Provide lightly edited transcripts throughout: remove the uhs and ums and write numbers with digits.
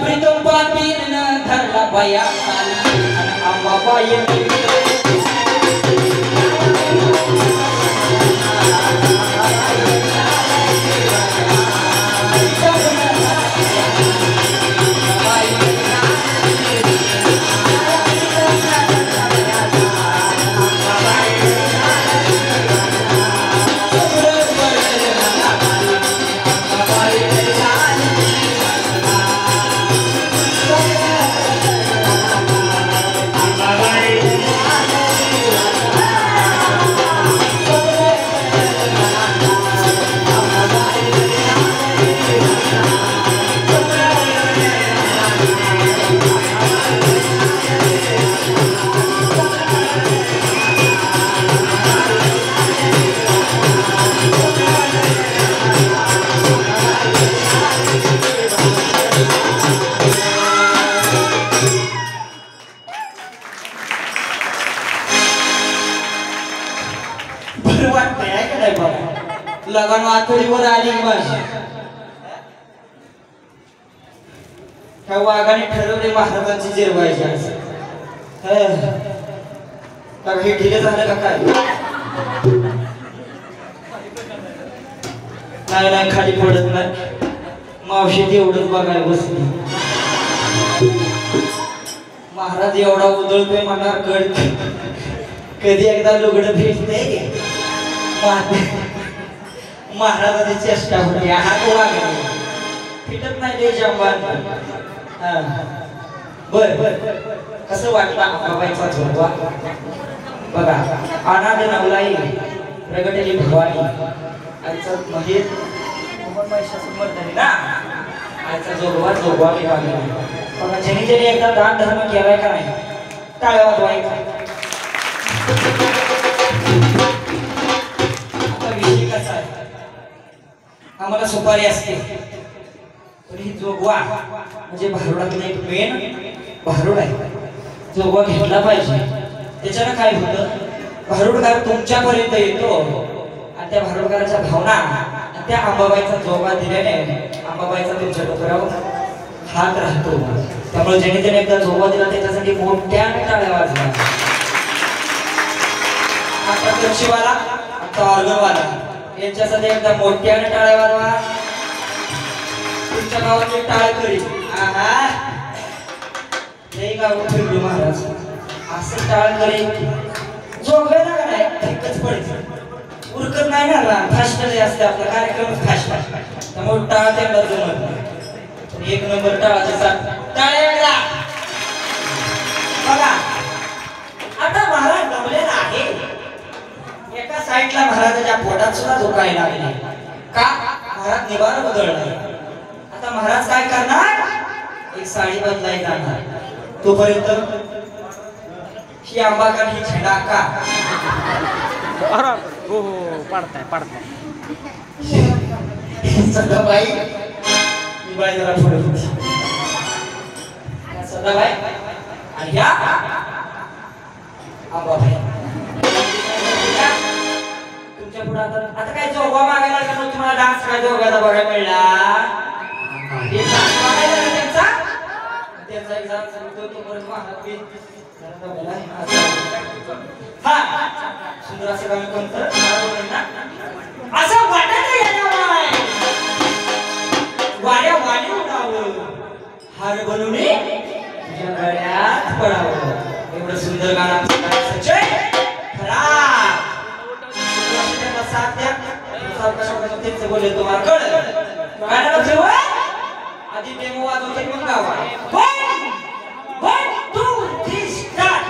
प्रीतम पाटील धरला बाया आंबाबाई लगान आतडीवर आली बस त्या वाघाने ठरवले महाराजांची जिरवायची हे ढिले झालं का काय नाही नाही खाली पडत नाही मावशी एवढंच बघायला बसली महाराज एवढा उधळतोय म्हणणार कधी एकदा लुगडं भेटते महाराजांची चेष्टा होती हात वागले फिटत नाही ते जंबान बर कसं वाटलं आंबाबाईचा झोपवा बघा अनाथ नवलाई प्रगटली भवानी आजचा म्हणजे महिषासुरमर्दिनी ना आजचा जोगवा मी मागला बघा ज्यांनी ज्यांनी एकदा दान धर्म केलाय का नाही टाळ्या वाजवायचा आम्हाला सुपारी असते पण ही जोगवा म्हणजे भारुडातून एक मेन भारुड आहे जोगवा घेतला पाहिजे त्याच्यानं काय होतं भारुडकार तुमच्यापर्यंत येतो आणि त्या भारुडकाराच्या भावना आणि त्या आंबाबाईचा जोगवा दिल्याने आंबाबाईचा तुमच्या डोक्यावर हात राहतो त्यामुळे ज्याने ज्याने एकदा जोगवा दिला त्याच्यासाठी मोठ्या टाळ्या वाजवा आता तक्षीवाला आता ऑर्गनवाला यांच्यासाठी एकदा मोठ्याने टाळ्या वाजवा तुमच्या गावातले टाळ करी हे गाव फिरलो महाराज असं टाळ करी जोगवेला का नाही ठीकच पडत उरकत नाही ना फास्ट असते आपला कार्यक्रम फास्ट त्यामुळे टाळ त्यांना जमत नाही एक नंबर टाळाचा टाळ्या बघा आता महाराज जमलेला आहे एका साईडला महाराजाच्या पोटात सुद्धा धोकायला लागले का महाराज निवार बदलणार आता महाराज काय करणार एक साडी बदलाय जाणार तोपर्यंत ही आंबाका ही छेडा का हो पाडताय सदाबाई ही बाई जरा पुढे होती सदाबाई आणि या आंबाबाई आता काय जोगवा मागायला लागला तुम्हाला डान्स काय जोगाचा बघायला मिळला त्यांचा एक्झाम सांगतो तोपर्यंत महाराज सुंदर असं काम कोणतं असं वाटत वाड्या वाणी उडावं हार बनवणे तुझ्या गळ्यात पडावं एवढं सुंदर गाणं सच्चाई खरा त्यांचं बोलले तुम्हाला कळलं गाण्याला जेव्हा आधी डेमो वाजवते मग गावा 1 2 3 स्टार्ट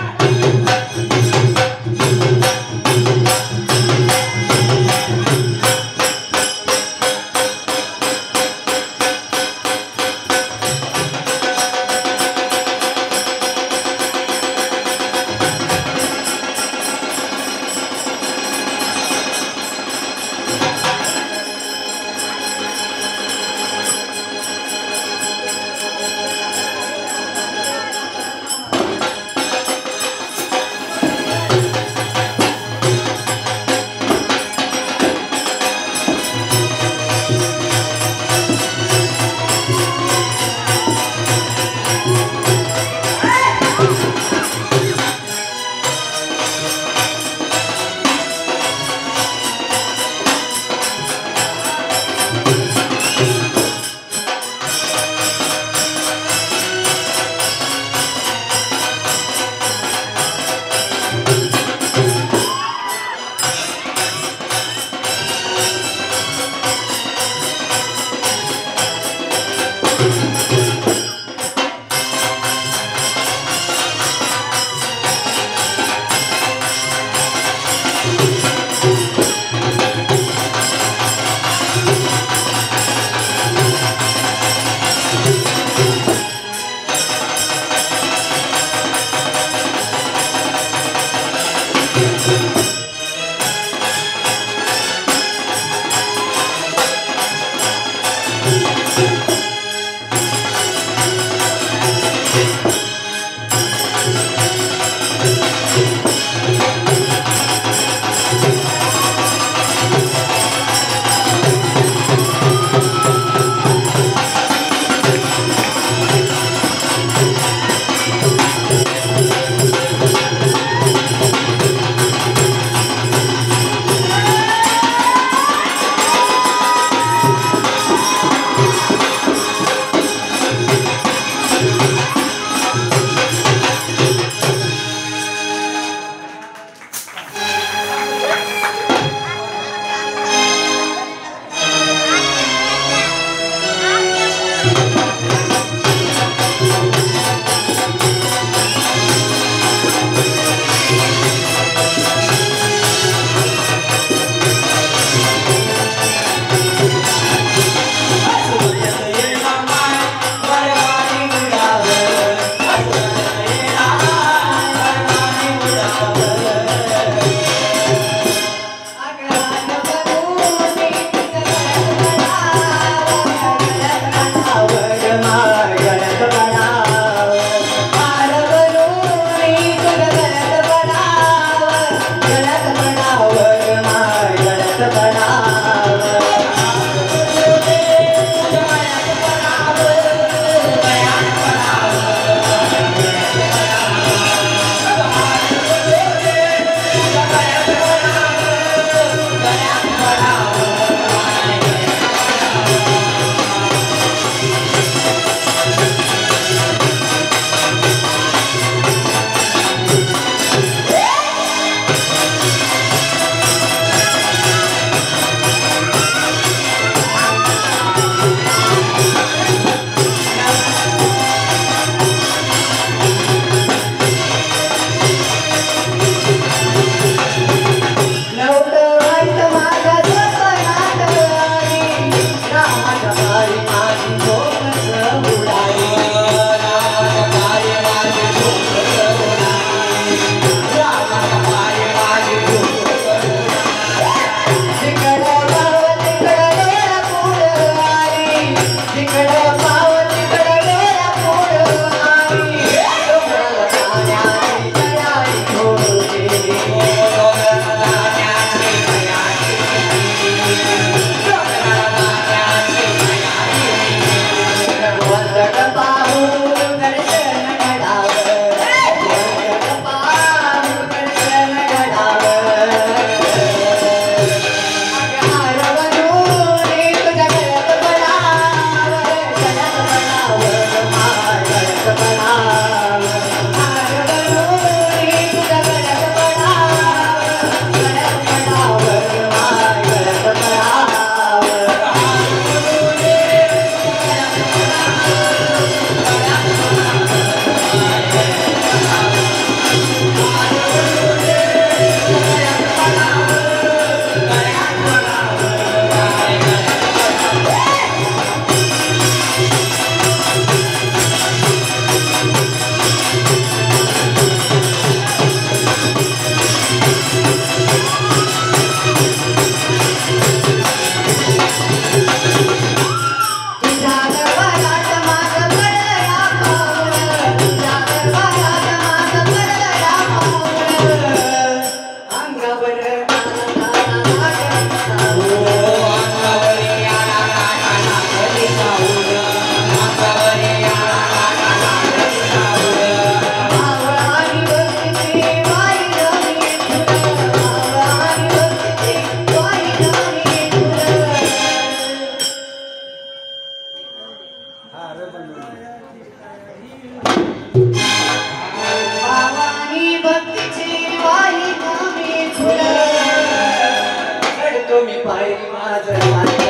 दोन्ही पाय माझं माझं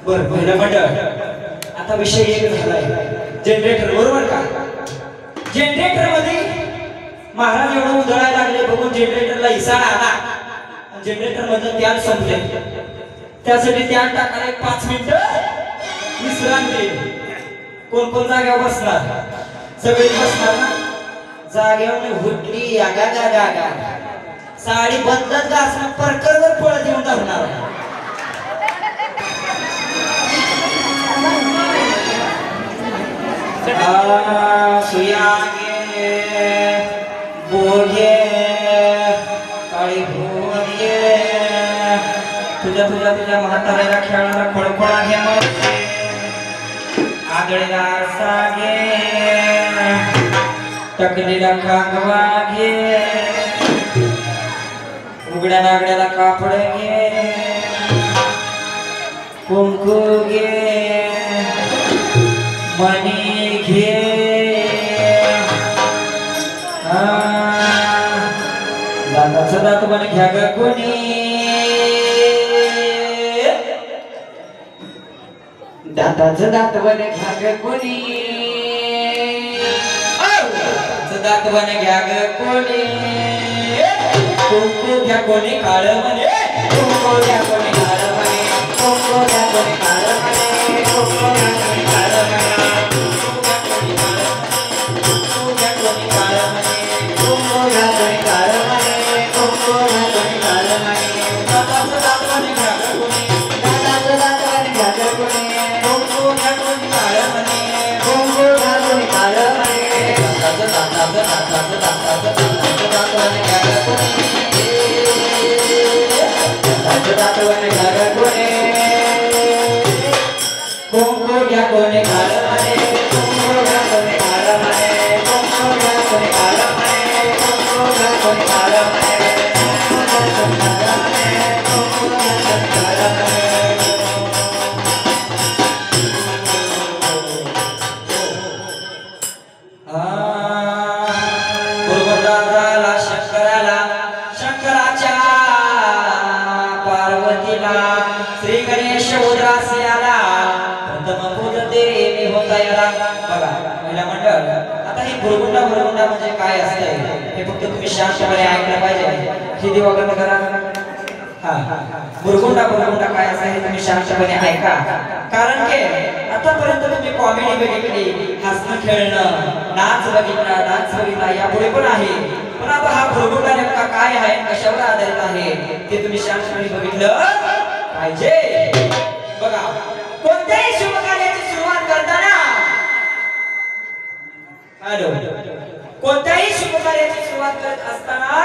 बर पहिला मंडळ आता विषय एक झालाय जनरेटर बरोबर का जनरेटर मध्ये महाराज एवढं उधळायला लागले बघून जनरेटरला इसारा आला जनरेटर मध्ये त्यात संपले त्यासाठी त्यात टाकायला 5 मिनिटं विश्रांती कोण कोण जागेवर बसणार सगळे बसणार ना जागेवर हुटली आगा गा गा गा साडी बदलत घासणं परकरवर पळत येऊन धरणार सुयागे बोगे काळी भोगे तुझ्या तुझ्या तुझ्या म्हाताऱ्याला खेळणारा खोळखोळा घे आगळीला सागे टकलीला कागवा घे उघड्या नागड्याला कापड घे कुंकू घे मनी घे दाताचं दात पण घ्या ग कोणी दाताचं दात पण घ्या ग कोणी दात पण घ्या ग कोणी कुंकू घ्या कोणी काळ म्हणे कुंकू घ्या कोणी काळ म्हणे कुंकू घ्या कोणी काळ म्हणे कुंकू घ्या कोणी काळ म्हणे श्री गणेश उद्रासी आला प्रथम पूजते मी होता याला बघा महिला मंडळ आता ही भुरगुंडा म्हणजे काय असते हे फक्त तुम्ही शांतपणे ऐकलं पाहिजे ही दिवागत करा हा भुरगुंडा काय असते हे तुम्ही शांतपणे ऐका कारण की आतापर्यंत तुम्ही कॉमेडी बघितली हसणं खेळणं नाच बघितला डान्स बघितला यापुढे पण आहे पण आता हा भुरगुंडा नेमका काय आहे कशावर आधारित आहे ते तुम्ही शांतपणे बघितलं पाहिजे बघा कोणत्याही शुभ कार्याची सुरुवात करताना कोणत्याही शुभ कार्याची सुरुवात करत असताना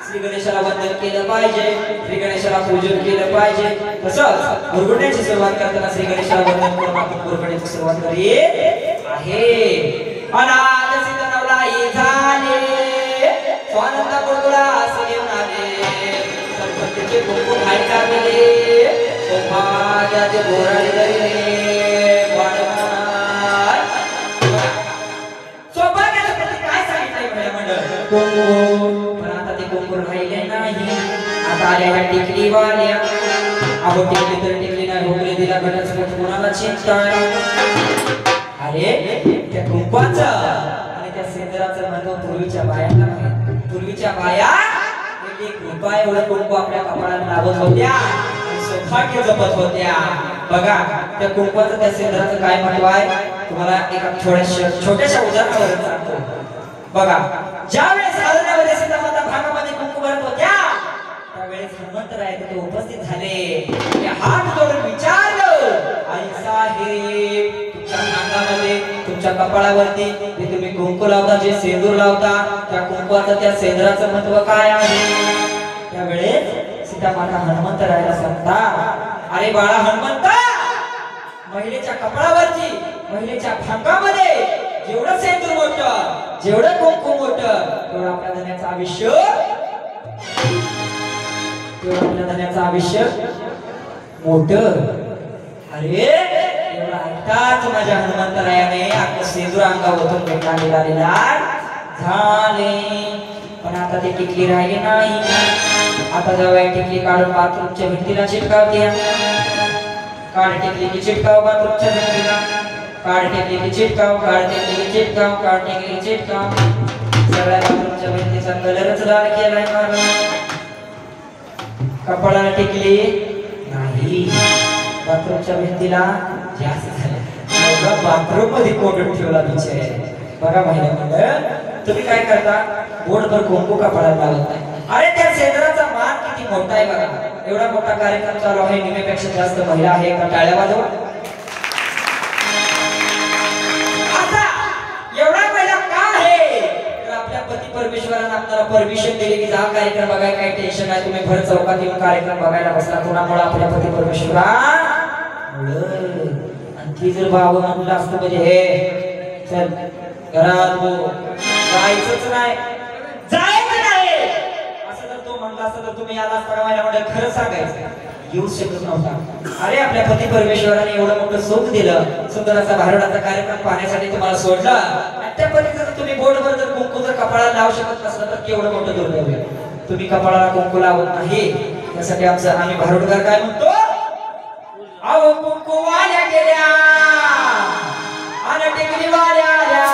श्री गणेशाला वंदन केलं पाहिजे श्री गणेशाला पूजन केलं पाहिजे तसंच भुरगुंड्याची सुरुवात करताना श्री गणेशाला वंदन करून आपण भुरगुंड्याची सुरुवात करीत आहे अनाथ सिद्धनवलाई झाले स्वानंद गुळगुळा असं घेऊन आले संपत्तीचे कुंकू खाली टाकले माझे बोराडे रे वाडणार. सौभाग्याचं प्रतीक काय सांगितलंय महिला मंडळ? कुंकू. पण आता ते कुंकू राहिले नाही. आता आल्या ह्या टिकलीवाल्या. अहो टिकली तर टिकली नाही भोगले दिला गटाचं मत कोणाला चिंता. अरे त्या कुंकवाचं आणि त्या सेंद्राचं महत्व पूर्वीच्या बायांना माहित. पूर्वीच्या बाया एक रुपया एवढं कुंकू आपल्या कपाळाला लावत होत्या आणि सौभाग्य जपत होत्या. बघा त्या कुंकवाचं त्या सेंद्राचं काय महत्व आहे तुम्हाला एका छोट्याशा उदाहरणावरून सांगतो. बघा ज्यावेळेस अरण्यामध्ये सीतामाता भागामध्ये कुंकू भरत होत्या त्यावेळेस हनुमंतराय तिथे उपस्थित झाले. हात जोडून विचारलं आई साहेब तुमच्या अंगामध्ये तुमच्या कपाळावरती जे तुम्ही कुंकू लावता जे सेंदूर लावता त्या कुंकवाचं त्या सेंद्राचं महत्व काय आहे. त्यावेळेस सीतामाता हनुमंतरायला सांगतात अरे बाळा हनुमंता महिलेच्या कपाळावरती महिलेच्या भांगामध्ये जेवढं सेंदूर मोठं जेवढं कुंकू मोठं तेवढं आपल्या धन्याचं आयुष्य तेवढं आपल्या धन्याचं आयुष्य मोठं. अरे एवढा ऐकताच माझ्या हनुमंतरायाने आपलं सेंदूर अंगावरून भेटला झाले. पण आता ते टिकली राहिली नाही. आता जवळ टिकली काढून बाथरूमच्या भिंतीला चिटकावते. काढ टिकली की चिटकाव बाथरूमच्या भिंतीला. काढ टिकली की चिटकाव काढ टिकली की चिटकाव काढ टिकली की चिटकाव. सगळ्या बाथरूमच्या भिंतीचा कलरच लाल केलाय मला. कपाळाला टिकली नाही. बाथरूमच्या भिंतीला जास्त झालं. बाथरूम मध्ये कोंडून ठेवला बिचारे. बघा महिला मंडळ तुम्ही काय करता बोटभर कुंकू कपाळाला लावत नाही. अरे त्या सेंद्राचा मान किती मोठा आहे बघा. एवढा मोठा कार्यक्रम चालू आहे. निम्यापेक्षा जास्त महिला आहे. का टाळ्या वाजवा. आता एवढा महिला का आहे तर आपल्या पती परमेश्वराने आपल्याला परमिशन दिली की हा कार्यक्रम बघाय काही टेन्शन नाही. तुम्ही भर चौकात येऊन कार्यक्रम बघायला बसला कोणामुळे आपल्या पती परमेश्वरा. आणि ती जर भाव म्हणलं असतं म्हणजे हे चल घरात जायचंच नाही जायचं नाही असं जर तो म्हणला असता तर तुम्ही आला असता मला म्हणजे खरं सांगायचं येऊ शकत नव्हता. अरे आपल्या पती परमेश्वराने एवढं मोठं सुख दिलं सुंदर असा भारडाचा कार्यक्रम पाहण्यासाठी तुम्हाला सोडला. त्या पतीचं जर तुम्ही बोटभर जर कुंकू जर कपाळाला लावू शकत नसलं तर केवढं मोठं दुर्दैव. तुम्ही कपाळाला कुंकू लावत नाही त्यासाठी आमचं आम्ही भारुडकर काय म्हणतो अहो कुंकू वाल्या गेल्या आणि टिकली वाल्या आल्या.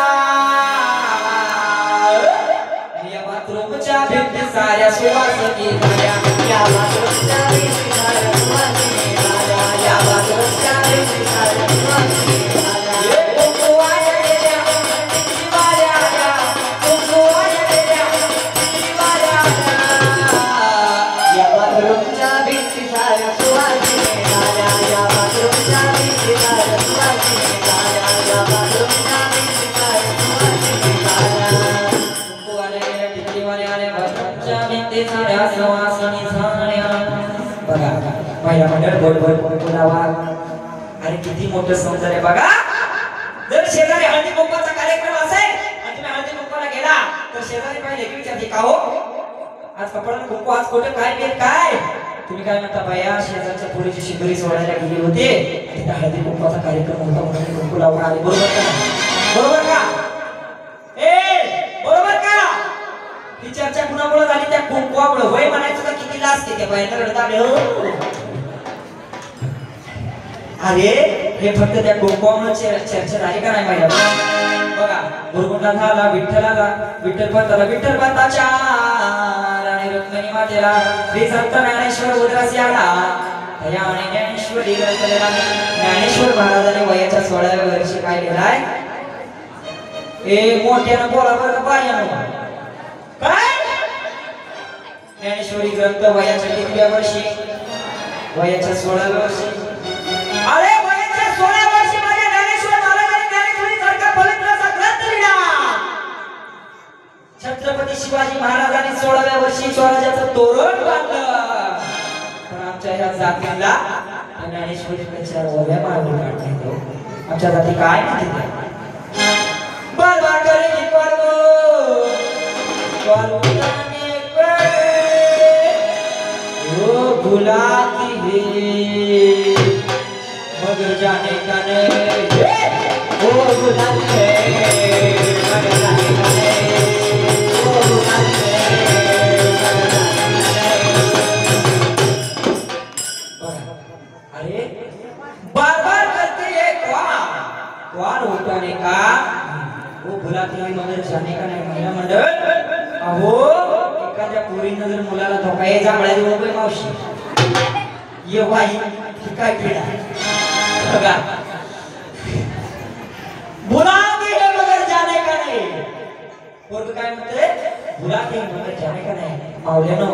या बाथरूमच्या भिंती साऱ्या सुवासिनी झाल्या. या बाथरूमच्या भिंती साऱ्या सुवासिनी झाल्या. या बाथरूमच्या भिंती साऱ्या सुवासिनी झाल्या. कुंकू वाल्या गेल्या टिकली वाल्या आल्या. कुंकू वाल्या गेल्या टिकली वाल्या आल्या. या बाथरूमच्या भिंती साऱ्या सुवासिनी झाल्या. या बाथरूमच्या भिंती साऱ्या सुवासिनी झाल्या. या बाथरूमच्या भिंती साऱ्या सुवासिनी झाल्या. कुंकू वाल्या गेल्या टिकली वाल्या आल्या. बाथरूमच्या भिंती साऱ्या सुवासिनी झाल्या. बघा महिला मंडळ बोटभर कुंकू लावा. अरे किती मोठं सौंदर्य बघा. जर शेजारी हळदी कुंकवाचा कार्यक्रम असेल आणि तुम्ही हळदी कुंकवाला गेला तर शेजारी पाहिले की विचारते का हो आज कपाळाला कुंकू आज कुठे काय केलं काय. तुम्ही काय म्हणता बाया शेजारच्या पुढेची शिदोरी सोडायला गेली होते तिथे हळदी कुंकवाचा कार्यक्रम होता म्हणून कुंकू लावून आले. बरोबर का बरोबर का बरोबर का. ती चर्चा कुणामुळे झाली त्या कुंकवामुळे. वय म्हणायचं का किती लाज ते बायांना रडत. अरे हे फक्त त्या कुंकवामुळे चर्चा झाली का नाही माहिती. बघा गुरुकुंडला झाला विठ्ठलाला विठ्ठल पंताला विठ्ठल पंताच्या राणी रुक्मिणी मातेला श्री संत ज्ञानेश्वर उदरास आला. या आणि ज्ञानेश्वरी ग्रंथलेला ज्ञानेश्वर महाराजांनी वयाच्या 16व्या वर्षी काय लिहिलाय. ए मोठ्यानं बोला बरं बायानं काय. ज्ञानेश्वरी ग्रंथ वयाच्या 3व्या वर्षी वयाच्या 16व्या वर्षी. अरे वयाच्या 16व्या वर्षी माझ्या ज्ञानेश्वर महाराजांनी ज्ञानेश्वरी सारखा पवित्र असा ग्रंथ लिहिला. छत्रपती शिवाजी महाराजांनी 16व्या वर्षी स्वराज्याचं तोरण बांधलं. पण आमच्या ह्या जातीला ज्ञानेश्वरीच्या ओव्या मारून काढतो. आमच्या जाती काय माहिती बार बार करेगी परवो भुलाती है मगर जाने का नहीं ओ गुलाबी है मगर जाने का नहीं ओ गुलाबी है मगर जाने का नहीं। अरे बार बार करते ये कौन उठाने का वो बुलाते हैं मगर जाने का नहीं। महिला मंडळ अहो एखाद्या पोरीनं जर मुलाला धोका ये जांभळ्या देऊ नको मावशी ये बाई ही काय किडा बघा बुलाते हैं मगर जाने का नहीं। पोरग काय म्हणते बुलाते हैं मगर जाने का नाही। मावल्यानो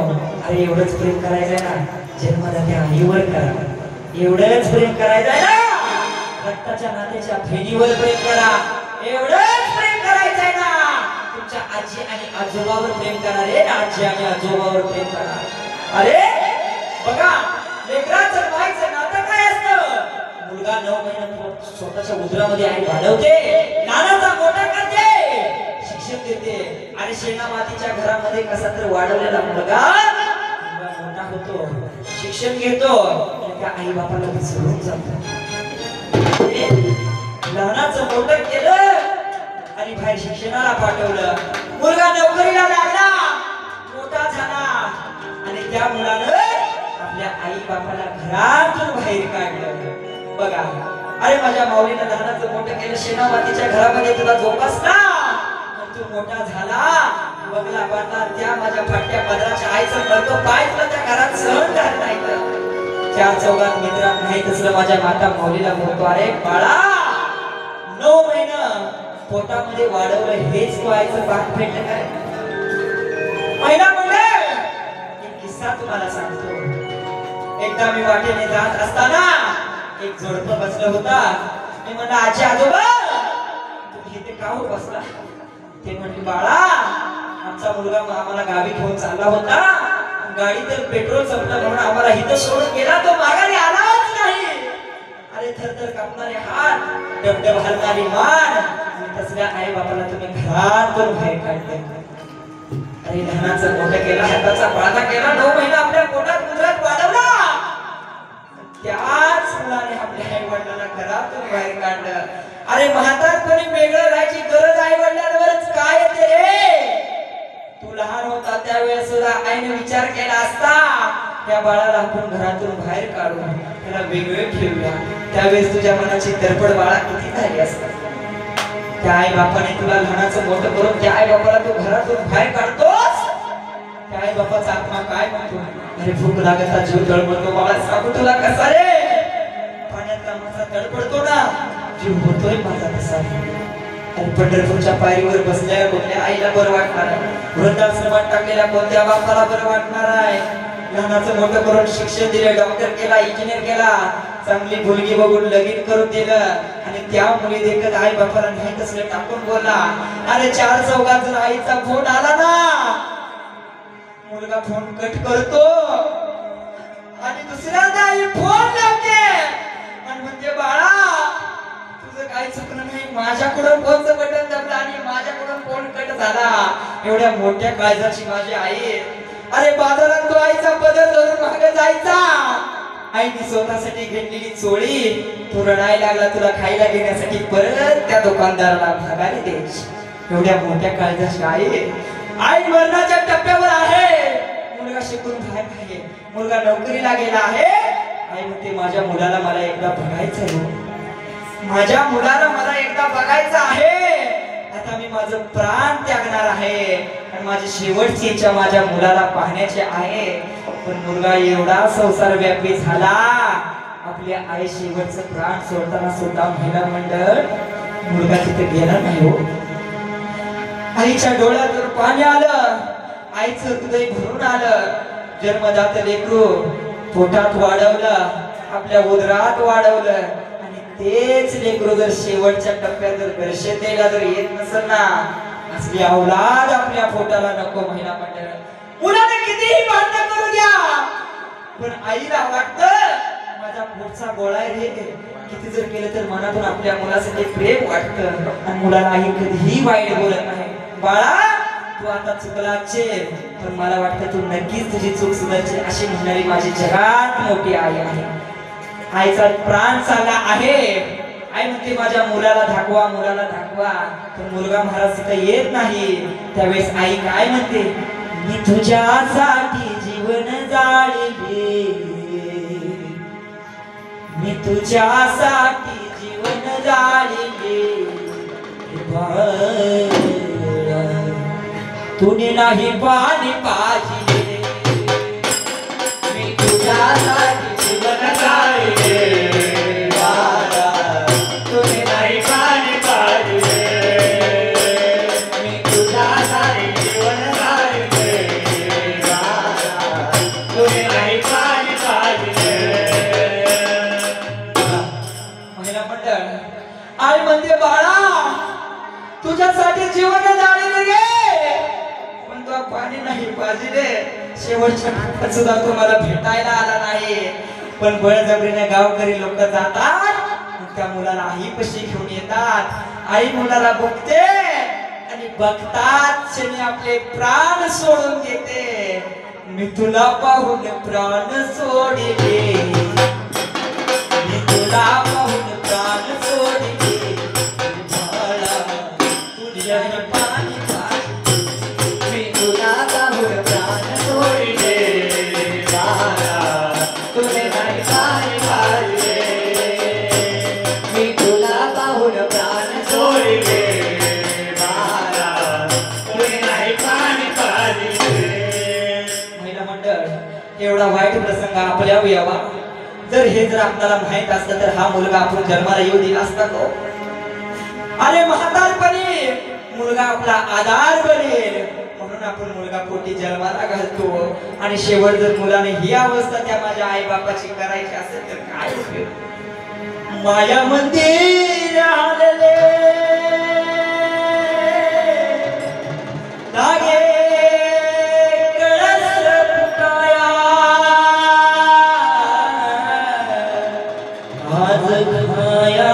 अरे एवढंच प्रेम करायचंय ना जन्मदात्या आईवर करा एवढंच प्रेम करायचंय ना रक्ताच्या नात्याच्या फेनीवर प्रेम करा एवढंच प्रेम करायचंय ना तुमच्या आजी आणि आजोबावर प्रेम करा रे आजी आणि आजोबावर प्रेम करा। अरे बघा लेकराचं व्हायचं नातं काय असतं मुलगा 9 महिन्यात स्वतःच्या उदरामध्ये आई वाढवते लहानाचा मोठा करते शिक्षण देते आणि शेणा मातीच्या घरामध्ये कसा तर वाढवलेला मुलगा मोठा होतो शिक्षण घेतो त्या आई बापाला विसरून जातो। लहानाचं मोठं केलं आणि बाहेर शिक्षणाला पाठवलं मुलगा नोकरीला लागला मोठा झाला आणि त्या मुलानं आपल्या आई बापाला घरातून बाहेर काढलं। बघा अरे माझ्या माऊलीनं लहानाचं मोठं केलं शेणामातीच्या घरामध्ये तुला जोपासला तू मोठा झाला बघला बांधला त्या माझ्या फाटक्या पदराच्या आईचं करतो पाय तुला त्या घरात सहन झालं नाही तर चार चौघात मित्रां नाही तसलं माझ्या माता माऊलीला बोलतो अरे बाळा 9 महिने पोटामध्ये वाढवलं हेच तो आईचं पाठ भेटलं काय। महिना म्हणजे एक किस्सा तुम्हाला सांगतो। एकदा मी वाटेने जात असताना एक जोडपं बसलं होता मी म्हणलं आजी आजोबा तुम्ही इथे का हो बसला ते म्हणले बाळा आमचा मुलगा आम्हाला गावी घेऊन चालला होता गाडीत पेट्रोल संपलं म्हणून आम्हाला इथं सोडून गेला तो माघारी आलाच नाही। अरे थरथर कापणारे हात डबडब हलणारी मान तसल्या आई बापाला तुम्ही घरातून बाहेर काढले। अरे लहानाचं मोठं केला हाताचा पाळणा केला 9 महिने आपल्या पोटात उदरात वाढवला त्याच मुलाने आपल्या आई वडिलांना घरातून बाहेर काढलं। अरे म्हातारपणी वेगळं राहायची गरज आई वडिलांवरच काय येते रे तू लहान होता त्यावेळेस सुद्धा आईने विचार केला असता त्या बाळाला आपण घरातून बाहेर काढून त्याला वेगळे ठेवूया त्यावेळेस तुझ्या मनाची धडपड बाळा किती झाली असते। त्या आई बापाने तुला लहानाचं मोठं करून त्या आई बापाला तू घरातून बाहेर काढतोस त्या आई बापाचा आत्मा काय म्हणतो अरे भूक लागता जीव तळपडतो बाळा सांगू तुला कसा रे पाण्यातला मासा तळपडतो ना जीव होतोय माझा तसा। आणि पंढरपूरच्या पायरीवर बसल्या कोणत्या आईला बरं वाटणार आहे वृद्धाश्रमात टाकलेल्या कोणत्या बापाला बरं वाटणार आहे। लहानाचं मोठं करून शिक्षण दिलं डॉक्टर केला इंजिनियर केला चांगली मुलगी बघून लगीन करून दिलं आणि त्या मुली देखत आई बापाला नाही कसलं टाकून बोलला। अरे 4 चौघात जर आईचा फोन आला ना मुलगा फोन कट करतो आणि दुसऱ्यांदा आई फोन लावते आणि म्हणजे बाळा तुझं काही चुकलं नाही माझ्याकडून कोणतं बटन दाबलं आणि माझ्याकडून फोन कट झाला। एवढ्या मोठ्या काळजाची माझी आई अरे बाजारात तो आईचा पदर धरून मागे जायचा आईने स्वतःसाठी घेतलेली चोळी तू रडायला लागला तुला खायला घेण्यासाठी परत त्या दुकानदाराला भागाने द्यायची। एवढ्या मोठ्या काळजाची आई मरणाच्या टप्प्यावर आहे मुलगा शिकून बाहेर आहे मुलगा नोकरीला गेला आहे आई म्हणते माझ्या मुलाला मला एकदा बघायचं आहे माझ्या मुलाला मला एकदा बघायचं आहे आता मी माझं प्राण त्यागणार आहे आणि माझी शेवटची इच्छा माझ्या मुलाला पाहण्याची आहे। पण मुलगा एवढा संसार व्यापी झाला आपल्या आई शेवटचं प्राण सोडताना सुद्धा महिला मंडळ मुलगा तिथे गेला नाही हो। आईच्या डोळ्यातून पाणी आलं आईचं हृदय भरून आलं जन्मदात लेकरू पोटात वाढवलं आपल्या उदरात वाढवलं आणि तेच लेकरू जर शेवटच्या टप्प्यात जर दर्शन द्यायला जर येत नसेल ना असली औलाद आपल्या पोटाला नको। महिला मंडळ मुलाने कितीही भांडण करू द्या पण आईला वाटतं माझा पोटचा गोळा रे किती जर केलं तर मनातून आपल्या मुलासाठी प्रेम वाटतं आणि मुलाला आई कधीही वाईट बोलत नाही। बाळा तू आता चुकलाचे पण मला वाटतं तू नक्कीच तुझी चूक सुधारची अशी म्हणणारी माझी जगात मोठी आई आहे। आईचा प्राण चालला आहे. आई म्हणते माझ्या मुलाला दाखवा, मुलाला दाखवा. पण मुलगा महाराज तिथं येत नाही. त्यावेळेस आई काय म्हणते, मी तुझ्यासाठी जीवन जाळले, मी तुझ्यासाठी जीवन जाळले. तुने नाही पाणी पाजले, मी तुझ्यासाठी जीवन जाळले. तुने नाही पाणी पाजले, मी तुझ्यासाठी जीवन जाळले. तुने नाही पाणी पाजले. महिला मंडळ आई म्हणते बाळा तुझ्यासाठी जीवन जाळले गे, पण तो पाणी नाही पाजले. शेवटच्या टप्प्यात सुद्धा तो मला भेटायला आला नाही. पण बळजबरीने गावकरी लोक जातात, त्या मुलाला आई पशी घेऊन येतात. आई मुलाला बघते आणि बघतात क्षणी आपले प्राण सोडून देते. मी तुला पाहून प्राण सोडले, मी तुला पाहून प्राण सोडले. तुझ्या पाणी मी तुला पाहून प्राण सोडले. तुझे नाही पाणी पाजले, मी तुला पाहून प्राण सोडले. तुझे नाही पाणी पाजले. महिला मंडळ एवढा वाईट प्रसंग आपल्यावर यावा, जर हे जर आपल्याला माहित असतं तर हा मुलगा आपण जन्माला येऊ दिला असता तो. अरे म्हातारपणी मुलगा आपला आधार बनेल म्हणून आपण मुलगा पोटी जन्माला घालतो. आणि शेवट जर मुलाने ही अवस्था त्या माझ्या आई बापाची करायची असेल तर काय उपयोग. माया मंदिर आलेले लागे कळस फुटाया, आज घाया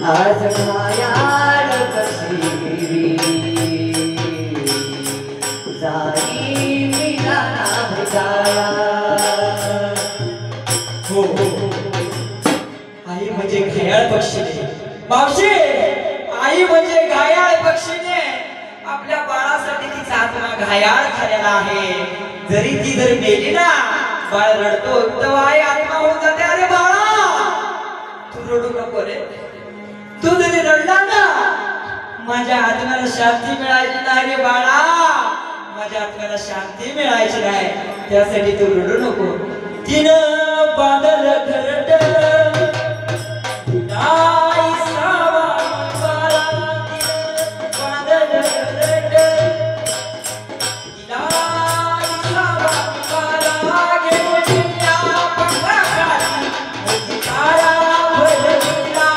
आज घायाळ कशी जाई मिळाला भेटाया. हो आई म्हणजे घायाळ पक्षीने. मावशी आई म्हणजे घायाळ पक्षीने आपल्या बाळासाठी तिचा आत्मा घायाळ झालेला आहे. जरी ती जरी मेली ना, बाळ रडतो तेव्हा आई आत्मा होऊन जाते. अरे बाळा तू रडू नको रे, तू जरी रडला ना माझ्या आत्म्याला शांती मिळायची नाही रे बाळा, माझ्या आत्म्याला शांती मिळायची नाही. त्यासाठी तू रडू नको. तिनं बांधल घरट नाही सावा बाळा, तिनं बांधल घरट नाही सावा बाळा. घेऊन या पंखाखाली अधिकारा भरविला,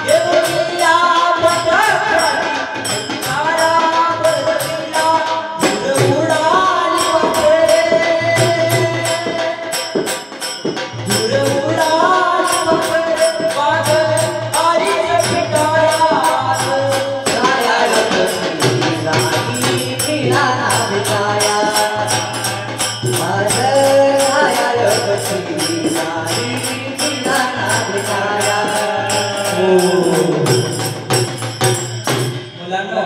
घेऊन या पंखाखाली अधिकारा भरविला. धूर उडाली वाकडे, धूर उडाली वाकडे, वादळ आलीच भेटाया. घायाळ कशी जाई मिळाला भेटाया, माझं घायाळ कशी जाई मिळाला भेटाया. मुलांनो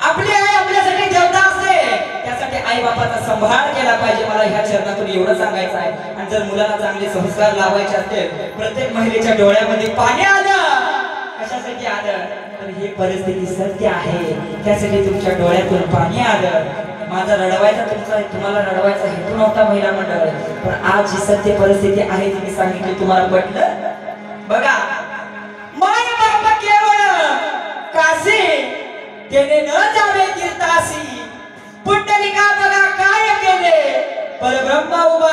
आपली आई आपल्यासाठी देवता असते, त्यासाठी आई बापाचा सांभाळ केला पाहिजे. मला ह्या चरणातून एवढं सांगायचं आहे. आणि जर मुलाला चांगले संस्कार लावायचे असतील, प्रत्येक महिलेच्या डोळ्यामध्ये पाणी आलं, कशासाठी आलं तर ही परिस्थिती सत्य आहे, त्यासाठी तुमच्या डोळ्यातून पाणी आलं. माझा रडवायचा तुम्हाला रडवायचा हेतू नव्हता महिला मंडळ, पण आज जी सत्य परिस्थिती आहे ती मी सांगितली, तुम्हाला पटलं. बघा माय बाप केवळ काशी त्याने न जावे तीर्थासी, पुंडलिका बघा काय केले रंबा उभा